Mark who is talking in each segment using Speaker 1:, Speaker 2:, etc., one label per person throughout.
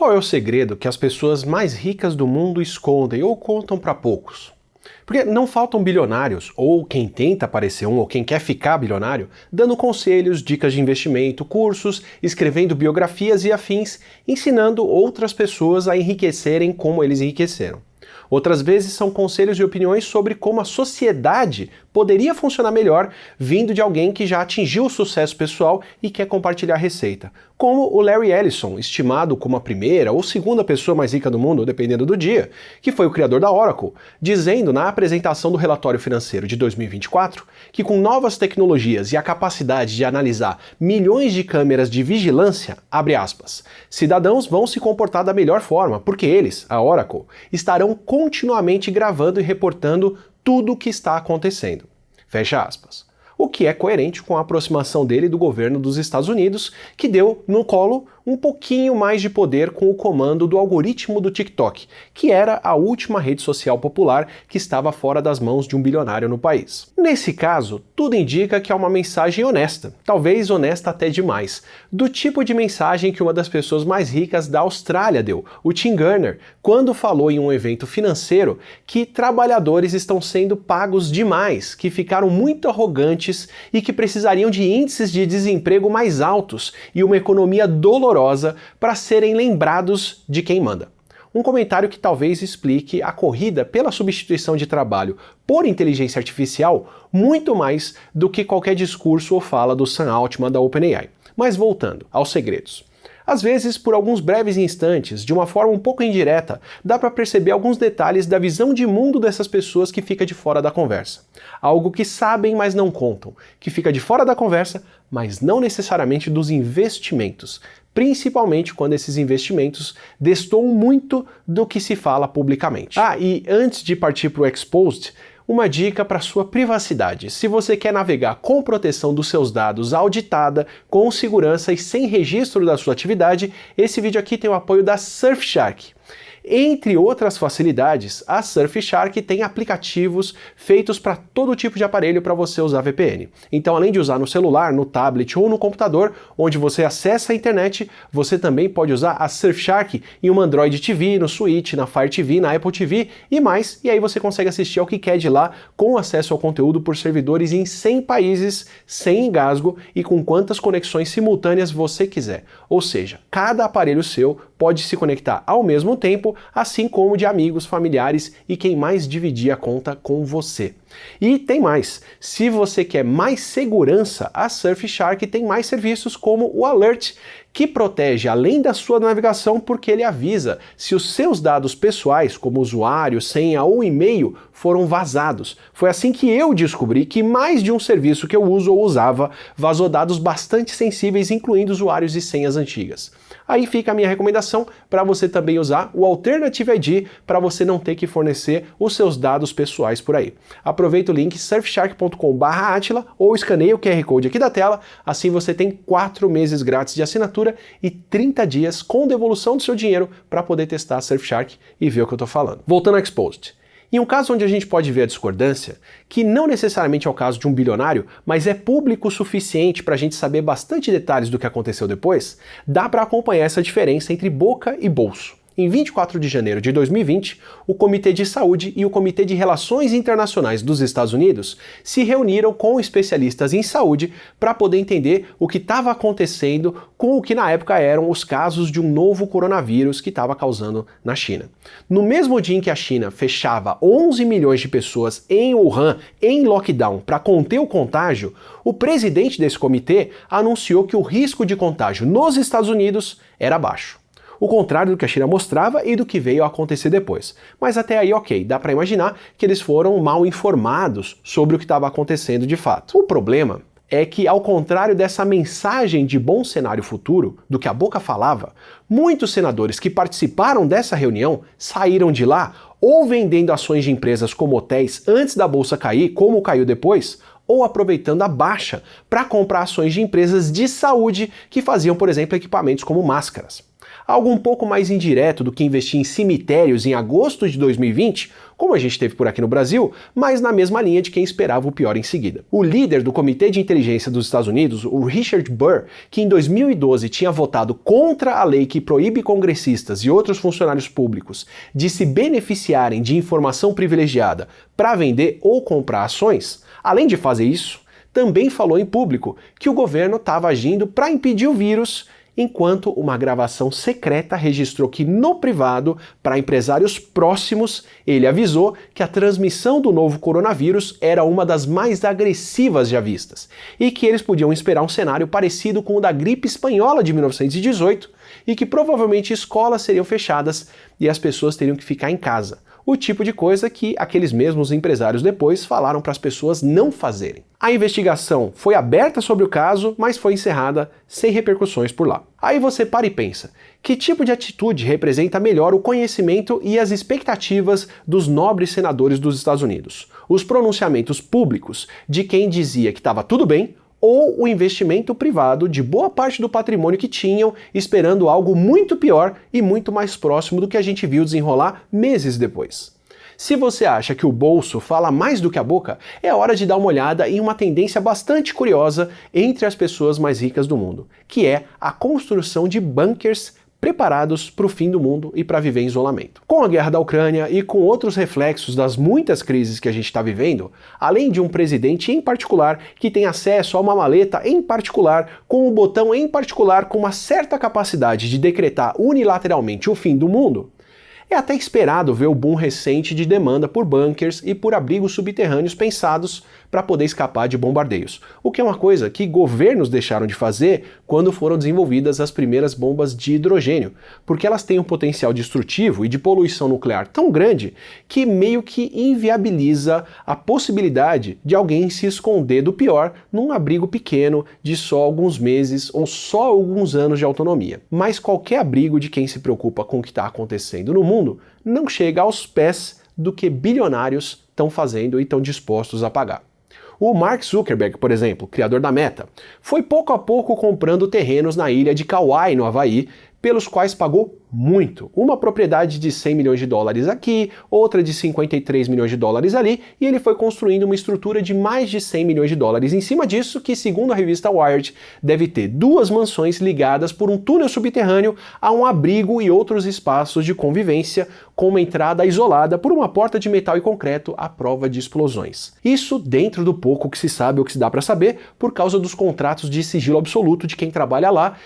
Speaker 1: qual é o segredo que as pessoas mais ricas do mundo escondem ou contam para poucos? Porque não faltam bilionários, ou quem tenta parecer um, ou quem quer ficar bilionário, dando conselhos, dicas de investimento, cursos, escrevendo biografias e afins, ensinando outras pessoas a enriquecerem como eles enriqueceram. Outras vezes são conselhos e opiniões sobre como a sociedade poderia funcionar melhor vindo de alguém que já atingiu o sucesso pessoal e quer compartilhar a receita. Como o Larry Ellison, estimado como a primeira ou segunda pessoa mais rica do mundo, dependendo do dia, que foi o criador da Oracle, dizendo na apresentação do relatório financeiro de 2024 que com novas tecnologias e a capacidade de analisar milhões de câmeras de vigilância, abre aspas, cidadãos vão se comportar da melhor forma, porque eles, a Oracle, estarão continuamente gravando e reportando tudo o que está acontecendo. Fecha aspas. O que é coerente com a aproximação dele do governo dos Estados Unidos, que deu no colo um pouquinho mais de poder com o comando do algoritmo do TikTok, que era a última rede social popular que estava fora das mãos de um bilionário no país. Nesse caso, tudo indica que é uma mensagem honesta, talvez honesta até demais, do tipo de mensagem que uma das pessoas mais ricas da Austrália deu, o Tim Gurner, quando falou em um evento financeiro que trabalhadores estão sendo pagos demais, que ficaram muito arrogantes e que precisariam de índices de desemprego mais altos e uma economia dolorosa para serem lembrados de quem manda. Um comentário que talvez explique a corrida pela substituição de trabalho por inteligência artificial muito mais do que qualquer discurso ou fala do Sam Altman da OpenAI. Mas voltando aos segredos. Às vezes, por alguns breves instantes, de uma forma um pouco indireta, dá para perceber alguns detalhes da visão de mundo dessas pessoas que fica de fora da conversa. Algo que sabem, mas não contam, que fica de fora da conversa, mas não necessariamente dos investimentos, principalmente quando esses investimentos destoam muito do que se fala publicamente. E antes de partir para o Exposed, uma dica para sua privacidade. Se você quer navegar com proteção dos seus dados auditada, com segurança e sem registro da sua atividade, esse vídeo aqui tem o apoio da Surfshark. Entre outras facilidades, a Surfshark tem aplicativos feitos para todo tipo de aparelho para você usar VPN. Então, além de usar no celular, no tablet ou no computador, onde você acessa a internet, você também pode usar a Surfshark em uma Android TV, no Switch, na Fire TV, na Apple TV e mais, e aí você consegue assistir ao que quer de lá com acesso ao conteúdo por servidores em 100 países, sem engasgo e com quantas conexões simultâneas você quiser. Ou seja, cada aparelho seu pode se conectar ao mesmo tempo, assim como de amigos, familiares e quem mais dividir a conta com você. E tem mais, se você quer mais segurança, a Surfshark tem mais serviços como o Alert, que protege além da sua navegação porque ele avisa se os seus dados pessoais, como usuário, senha ou e-mail, foram vazados. Foi assim que eu descobri que mais de um serviço que eu uso ou usava vazou dados bastante sensíveis, incluindo usuários e senhas antigas. Aí fica a minha recomendação para você também usar o Alternative ID para você não ter que fornecer os seus dados pessoais por aí. Aproveita o link surfshark.com/atila ou escaneia o QR Code aqui da tela, assim você tem 4 meses grátis de assinatura e 30 dias com devolução do seu dinheiro para poder testar a Surfshark e ver o que eu estou falando. Voltando ao Exposed. Em um caso onde a gente pode ver a discordância, que não necessariamente é o caso de um bilionário, mas é público o suficiente para a gente saber bastante detalhes do que aconteceu depois, dá para acompanhar essa diferença entre boca e bolso. Em 24 de janeiro de 2020, o Comitê de Saúde e o Comitê de Relações Internacionais dos Estados Unidos se reuniram com especialistas em saúde para poder entender o que estava acontecendo com o que na época eram os casos de um novo coronavírus que estava causando na China. No mesmo dia em que a China fechava 11 milhões de pessoas em Wuhan em lockdown para conter o contágio, o presidente desse comitê anunciou que o risco de contágio nos Estados Unidos era baixo. O contrário do que a China mostrava e do que veio a acontecer depois. Mas até aí, ok, dá para imaginar que eles foram mal informados sobre o que estava acontecendo de fato. O problema é que, ao contrário dessa mensagem de bom cenário futuro, do que a boca falava, muitos senadores que participaram dessa reunião saíram de lá ou vendendo ações de empresas como hotéis antes da bolsa cair, como caiu depois, ou aproveitando a baixa para comprar ações de empresas de saúde que faziam, por exemplo, equipamentos como máscaras. Algo um pouco mais indireto do que investir em cemitérios em agosto de 2020, como a gente teve por aqui no Brasil, mas na mesma linha de quem esperava o pior em seguida. O líder do Comitê de Inteligência dos Estados Unidos, o Richard Burr, que em 2012 tinha votado contra a lei que proíbe congressistas e outros funcionários públicos de se beneficiarem de informação privilegiada para vender ou comprar ações, além de fazer isso, também falou em público que o governo estava agindo para impedir o vírus, enquanto uma gravação secreta registrou que no privado, para empresários próximos, ele avisou que a transmissão do novo coronavírus era uma das mais agressivas já vistas e que eles podiam esperar um cenário parecido com o da gripe espanhola de 1918 e que provavelmente escolas seriam fechadas e as pessoas teriam que ficar em casa. O tipo de coisa que aqueles mesmos empresários depois falaram para as pessoas não fazerem. A investigação foi aberta sobre o caso, mas foi encerrada sem repercussões por lá. Aí você para e pensa, que tipo de atitude representa melhor o conhecimento e as expectativas dos nobres senadores dos Estados Unidos? Os pronunciamentos públicos de quem dizia que estava tudo bem, ou o investimento privado de boa parte do patrimônio que tinham, esperando algo muito pior e muito mais próximo do que a gente viu desenrolar meses depois. Se você acha que o bolso fala mais do que a boca, é hora de dar uma olhada em uma tendência bastante curiosa entre as pessoas mais ricas do mundo, que é a construção de bunkers preparados para o fim do mundo e para viver em isolamento. Com a guerra da Ucrânia e com outros reflexos das muitas crises que a gente está vivendo, além de um presidente em particular que tem acesso a uma maleta em particular, com um botão em particular com uma certa capacidade de decretar unilateralmente o fim do mundo, é até esperado ver o boom recente de demanda por bunkers e por abrigos subterrâneos pensados para poder escapar de bombardeios, o que é uma coisa que governos deixaram de fazer quando foram desenvolvidas as primeiras bombas de hidrogênio, porque elas têm um potencial destrutivo e de poluição nuclear tão grande que meio que inviabiliza a possibilidade de alguém se esconder do pior num abrigo pequeno de só alguns meses ou só alguns anos de autonomia. Mas qualquer abrigo de quem se preocupa com o que está acontecendo no mundo não chega aos pés do que bilionários estão fazendo e estão dispostos a pagar. O Mark Zuckerberg, por exemplo, criador da Meta, foi pouco a pouco comprando terrenos na ilha de Kauai, no Havaí, pelos quais pagou muito. Uma propriedade de 100 milhões de dólares aqui, outra de 53 milhões de dólares ali, e ele foi construindo uma estrutura de mais de 100 milhões de dólares em cima disso, que, segundo a revista Wired, deve ter 2 mansões ligadas por um túnel subterrâneo a um abrigo e outros espaços de convivência, com uma entrada isolada por uma porta de metal e concreto à prova de explosões. Isso dentro do pouco que se sabe ou que se dá para saber, por causa dos contratos de sigilo absoluto de quem trabalha lá,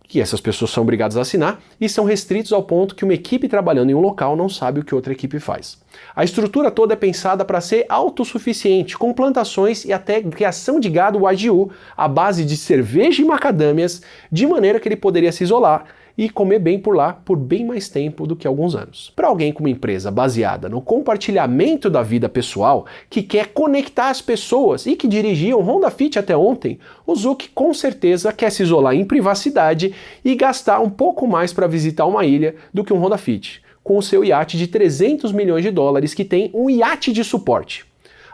Speaker 1: que essas pessoas são obrigadas a assinar e são restritos ao ponto que uma equipe trabalhando em um local não sabe o que outra equipe faz. A estrutura toda é pensada para ser autossuficiente, com plantações e até criação de gado wagyu à base de cerveja e macadâmias, de maneira que ele poderia se isolar e comer bem por lá por bem mais tempo do que alguns anos. Para alguém com uma empresa baseada no compartilhamento da vida pessoal, que quer conectar as pessoas e que dirigia um Honda Fit até ontem, o Zuck com certeza quer se isolar em privacidade e gastar um pouco mais para visitar uma ilha do que um Honda Fit, com o seu iate de 300 milhões de dólares que tem um iate de suporte.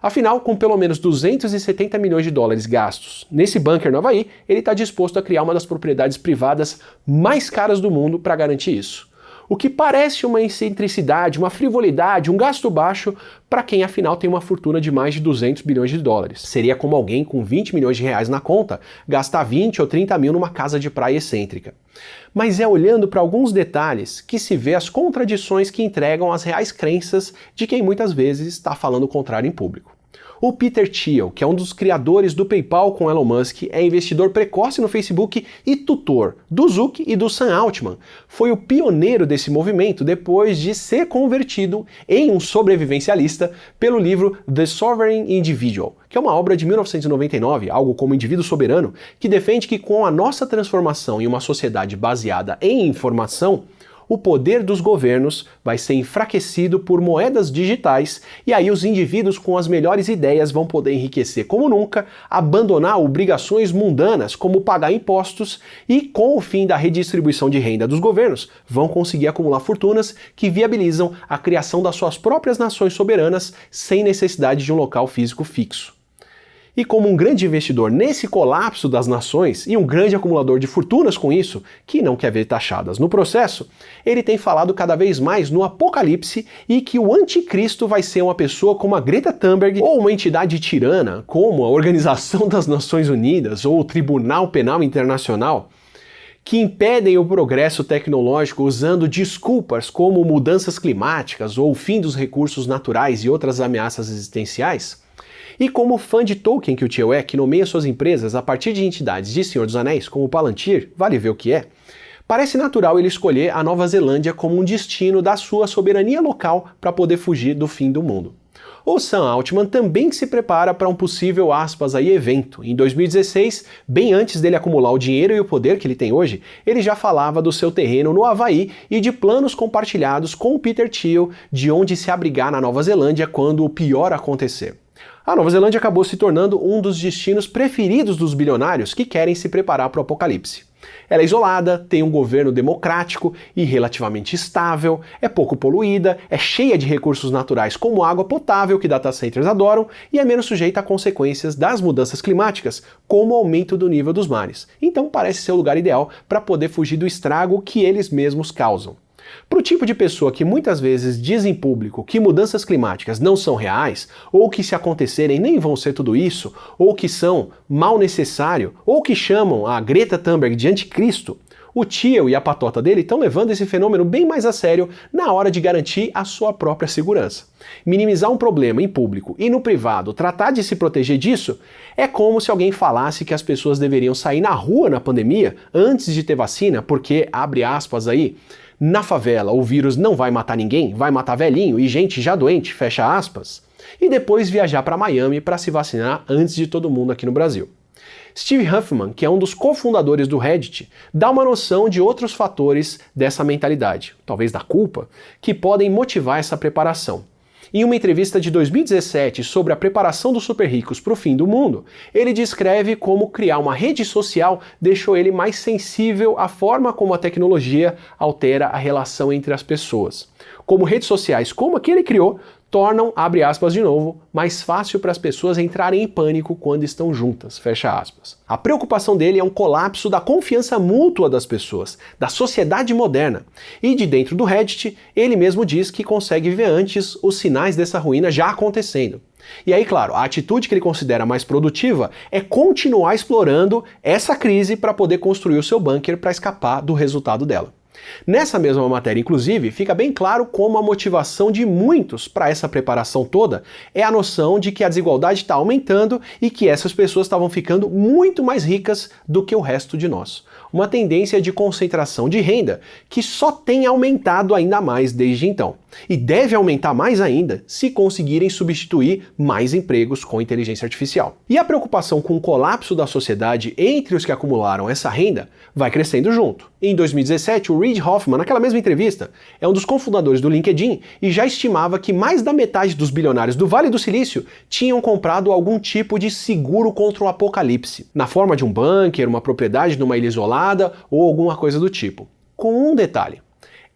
Speaker 1: Afinal, com pelo menos 270 milhões de dólares gastos nesse bunker no Havaí, ele está disposto a criar uma das propriedades privadas mais caras do mundo para garantir isso. O que parece uma excentricidade, uma frivolidade, um gasto baixo para quem afinal tem uma fortuna de mais de 200 bilhões de dólares. Seria como alguém com 20 milhões de reais na conta gastar 20 ou 30 mil numa casa de praia excêntrica. Mas é olhando para alguns detalhes que se vê as contradições que entregam as reais crenças de quem muitas vezes está falando o contrário em público. O Peter Thiel, que é um dos criadores do PayPal com Elon Musk, é investidor precoce no Facebook e tutor do Zuck e do Sam Altman. Foi o pioneiro desse movimento depois de ser convertido em um sobrevivencialista pelo livro The Sovereign Individual, que é uma obra de 1999, algo como Indivíduo Soberano, que defende que com a nossa transformação em uma sociedade baseada em informação, o poder dos governos vai ser enfraquecido por moedas digitais e aí os indivíduos com as melhores ideias vão poder enriquecer como nunca, abandonar obrigações mundanas como pagar impostos e, com o fim da redistribuição de renda dos governos, vão conseguir acumular fortunas que viabilizam a criação das suas próprias nações soberanas sem necessidade de um local físico fixo. E como um grande investidor nesse colapso das nações e um grande acumulador de fortunas com isso, que não quer ver taxadas no processo, ele tem falado cada vez mais no apocalipse e que o anticristo vai ser uma pessoa como a Greta Thunberg ou uma entidade tirana como a Organização das Nações Unidas ou o Tribunal Penal Internacional, que impedem o progresso tecnológico usando desculpas como mudanças climáticas ou o fim dos recursos naturais e outras ameaças existenciais. E como fã de Tolkien que o tio é, que nomeia suas empresas a partir de entidades de Senhor dos Anéis, como Palantir, vale ver o que é, parece natural ele escolher a Nova Zelândia como um destino da sua soberania local para poder fugir do fim do mundo. O Sam Altman também se prepara para um possível, aspas, aí, evento. Em 2016, bem antes dele acumular o dinheiro e o poder que ele tem hoje, ele já falava do seu terreno no Havaí e de planos compartilhados com o Peter Thiel de onde se abrigar na Nova Zelândia quando o pior acontecer. A Nova Zelândia acabou se tornando um dos destinos preferidos dos bilionários que querem se preparar para o apocalipse. Ela é isolada, tem um governo democrático e relativamente estável, é pouco poluída, é cheia de recursos naturais como água potável, que data centers adoram, e é menos sujeita a consequências das mudanças climáticas, como o aumento do nível dos mares. Então parece ser o lugar ideal para poder fugir do estrago que eles mesmos causam. Para o tipo de pessoa que muitas vezes diz em público que mudanças climáticas não são reais, ou que se acontecerem nem vão ser tudo isso, ou que são mal necessário, ou que chamam a Greta Thunberg de anticristo, o Thiel e a patota dele estão levando esse fenômeno bem mais a sério na hora de garantir a sua própria segurança. Minimizar um problema em público e no privado tratar de se proteger disso é como se alguém falasse que as pessoas deveriam sair na rua na pandemia antes de ter vacina porque, abre aspas aí, na favela o vírus não vai matar ninguém, vai matar velhinho e gente já doente, fecha aspas, e depois viajar para Miami para se vacinar antes de todo mundo aqui no Brasil. Steve Huffman, que é um dos cofundadores do Reddit, dá uma noção de outros fatores dessa mentalidade, talvez da culpa, que podem motivar essa preparação. Em uma entrevista de 2017 sobre a preparação dos super ricos para o fim do mundo, ele descreve como criar uma rede social deixou ele mais sensível à forma como a tecnologia altera a relação entre as pessoas. Como redes sociais como a que ele criou tornam, abre aspas de novo, mais fácil para as pessoas entrarem em pânico quando estão juntas, fecha aspas. A preocupação dele é um colapso da confiança mútua das pessoas, da sociedade moderna. E de dentro do Reddit, ele mesmo diz que consegue ver antes os sinais dessa ruína já acontecendo. E aí, claro, a atitude que ele considera mais produtiva é continuar explorando essa crise para poder construir o seu bunker para escapar do resultado dela. Nessa mesma matéria, inclusive, fica bem claro como a motivação de muitos para essa preparação toda é a noção de que a desigualdade está aumentando e que essas pessoas estavam ficando muito mais ricas do que o resto de nós. Uma tendência de concentração de renda que só tem aumentado ainda mais desde então. E deve aumentar mais ainda se conseguirem substituir mais empregos com inteligência artificial. E a preocupação com o colapso da sociedade entre os que acumularam essa renda vai crescendo junto. Em 2017, o Reid Hoffman, naquela mesma entrevista, é um dos cofundadores do LinkedIn e já estimava que mais da metade dos bilionários do Vale do Silício tinham comprado algum tipo de seguro contra o apocalipse, na forma de um bunker, uma propriedade numa ilha isolada ou alguma coisa do tipo. Com um detalhe.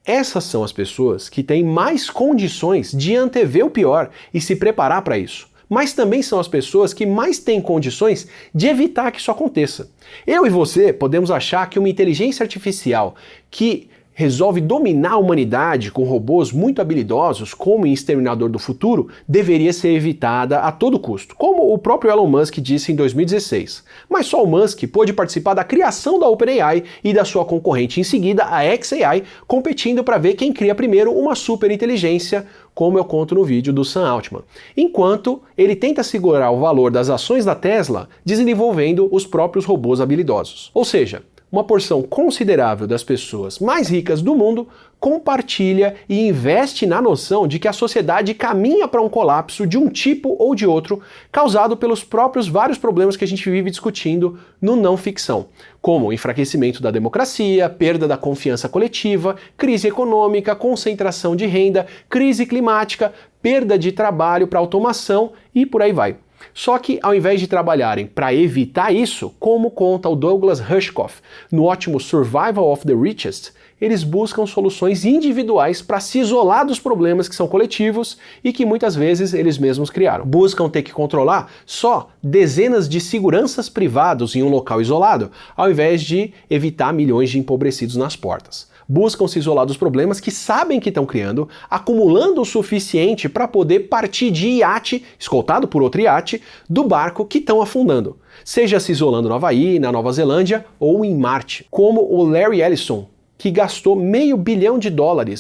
Speaker 1: Essas são as pessoas que têm mais condições de antever o pior e se preparar para isso. Mas também são as pessoas que mais têm condições de evitar que isso aconteça. Eu e você podemos achar que uma inteligência artificial que resolve dominar a humanidade com robôs muito habilidosos, como em Exterminador do Futuro, deveria ser evitada a todo custo, como o próprio Elon Musk disse em 2016. Mas só o Musk pôde participar da criação da OpenAI e da sua concorrente em seguida, a xAI, competindo para ver quem cria primeiro uma superinteligência, como eu conto no vídeo do Sam Altman, enquanto ele tenta segurar o valor das ações da Tesla desenvolvendo os próprios robôs habilidosos. Ou seja, uma porção considerável das pessoas mais ricas do mundo compartilha e investe na noção de que a sociedade caminha para um colapso de um tipo ou de outro, causado pelos próprios vários problemas que a gente vive discutindo no não ficção, como o enfraquecimento da democracia, perda da confiança coletiva, crise econômica, concentração de renda, crise climática, perda de trabalho para automação e por aí vai. Só que, ao invés de trabalharem para evitar isso, como conta o Douglas Rushkoff no ótimo Survival of the Richest, eles buscam soluções individuais para se isolar dos problemas que são coletivos e que muitas vezes eles mesmos criaram. Buscam ter que controlar só dezenas de seguranças privados em um local isolado, ao invés de evitar milhões de empobrecidos nas portas. Buscam se isolar dos problemas que sabem que estão criando, acumulando o suficiente para poder partir de iate, escoltado por outro iate, do barco que estão afundando. Seja se isolando no Havaí, na Nova Zelândia ou em Marte. Como o Larry Ellison, que gastou $500 milhão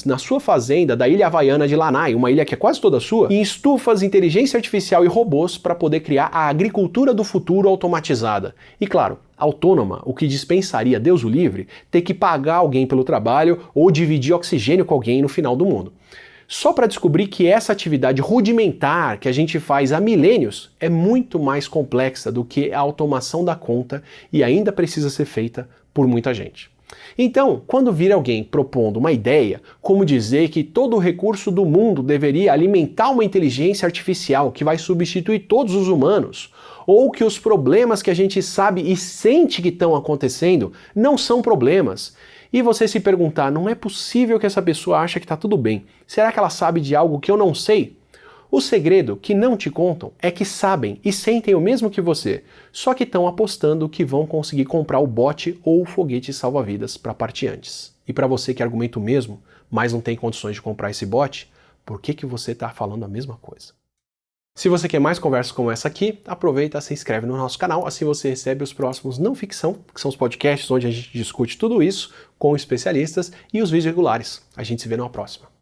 Speaker 1: na sua fazenda da ilha havaiana de Lanai, uma ilha que é quase toda sua, em estufas, inteligência artificial e robôs para poder criar a agricultura do futuro automatizada. E claro, autônoma, o que dispensaria, Deus o livre, ter que pagar alguém pelo trabalho ou dividir oxigênio com alguém no final do mundo. Só para descobrir que essa atividade rudimentar que a gente faz há milênios é muito mais complexa do que a automação da conta e ainda precisa ser feita por muita gente. Então, quando vir alguém propondo uma ideia, como dizer que todo o recurso do mundo deveria alimentar uma inteligência artificial que vai substituir todos os humanos, ou que os problemas que a gente sabe e sente que estão acontecendo não são problemas, e você se perguntar, não é possível que essa pessoa acha que está tudo bem, será que ela sabe de algo que eu não sei? O segredo que não te contam é que sabem e sentem o mesmo que você, só que estão apostando que vão conseguir comprar o bote ou o foguete salva-vidas para partir antes. E para você que argumenta o mesmo, mas não tem condições de comprar esse bote, por que você está falando a mesma coisa? Se você quer mais conversas como essa aqui, aproveita e se inscreve no nosso canal, assim você recebe os próximos Não Ficção, que são os podcasts onde a gente discute tudo isso com especialistas, e os vídeos regulares. A gente se vê numa próxima.